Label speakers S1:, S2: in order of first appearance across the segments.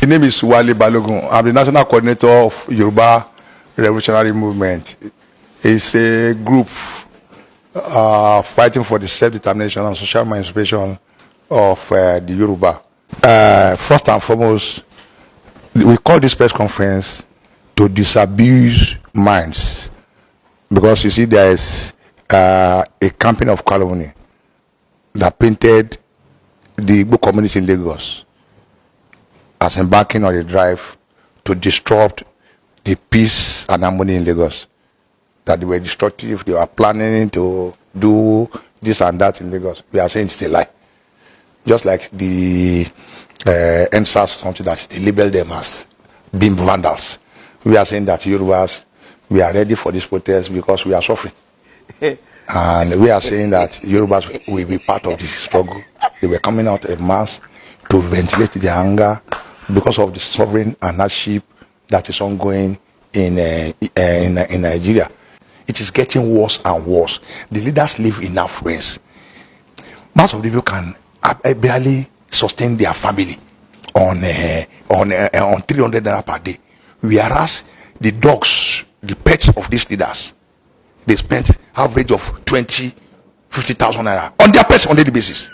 S1: name is Wale Balogun. I'm the national coordinator of Yoruba Revolutionary Movement. It's a group fighting for the self-determination and social emancipation of the Yoruba. First and foremost, we call this press conference to disabuse minds, because you see there is a campaign of calumny that painted the Igbo community in Lagos as embarking on a drive to disrupt the peace and harmony in Lagos. That they were destructive, they were planning to do this and that in Lagos. We are saying it's a lie. Just like the NSAS, something that they label them as being vandals. We are saying that Yorubas, we are ready for this protest because we are suffering. And we are saying that Yorubas will be part of this struggle. They were coming out en mass to ventilate their anger because of the suffering and hardship that is ongoing in Nigeria. It is getting worse and worse. The leaders live in affluence. Most of the people can barely sustain their family on 300 naira per day. Whereas the dogs, the pets of these leaders, they spent average of 50,000 naira on their pets on daily basis.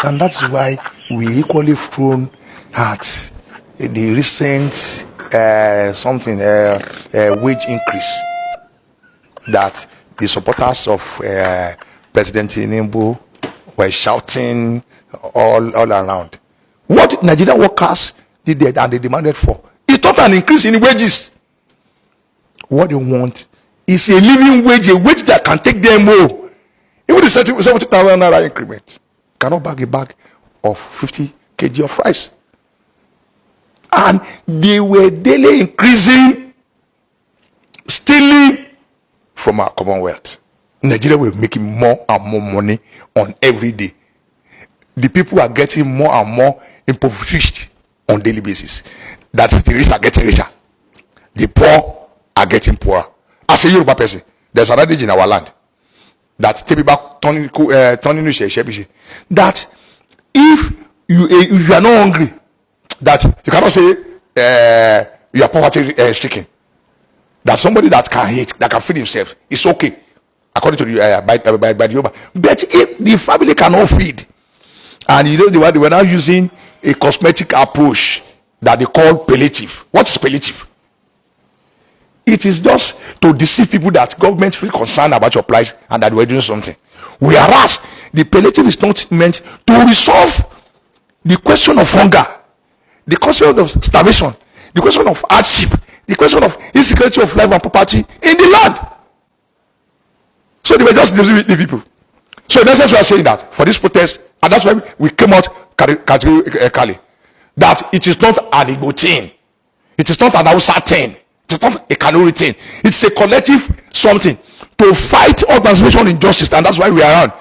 S1: And that's why we equally thrown at the recent wage increase that the supporters of President Tinubu were shouting all around. What Nigerian workers did and they demanded for is not an increase in wages. What they want is a living wage, a wage that can take them home. Even the 70,000 naira increment cannot bag a bag of 50 kg of rice. And they were daily increasing, stealing from our Commonwealth. Nigeria will be making more and more money on every day. The people are getting more and more impoverished on daily basis. That is, the rich are getting richer. The poor are getting poorer. As a Yoruba person, there's an adage in our land that that if you are not hungry, that you cannot say you are poverty stricken. That somebody that can eat, that can feed himself, is okay, according to the by the Yoruba. But if the family cannot feed, and you know they were now using a cosmetic approach that they call palliative. What is palliative? It is just to deceive people that government feel concerned about your plight and that we're doing something. Whereas the palliative is not meant to resolve the question of hunger, the question of starvation, the question of hardship, the question of insecurity of life and property in the land. So they were just deceiving the people. So that's why we are saying that for this protest, and that's why we came out categorically, that it is not an Igbo thing, it is not an Hausa thing, it is not a Kanuri thing. It's a collective something to fight all transmission injustice, and that's why we are on.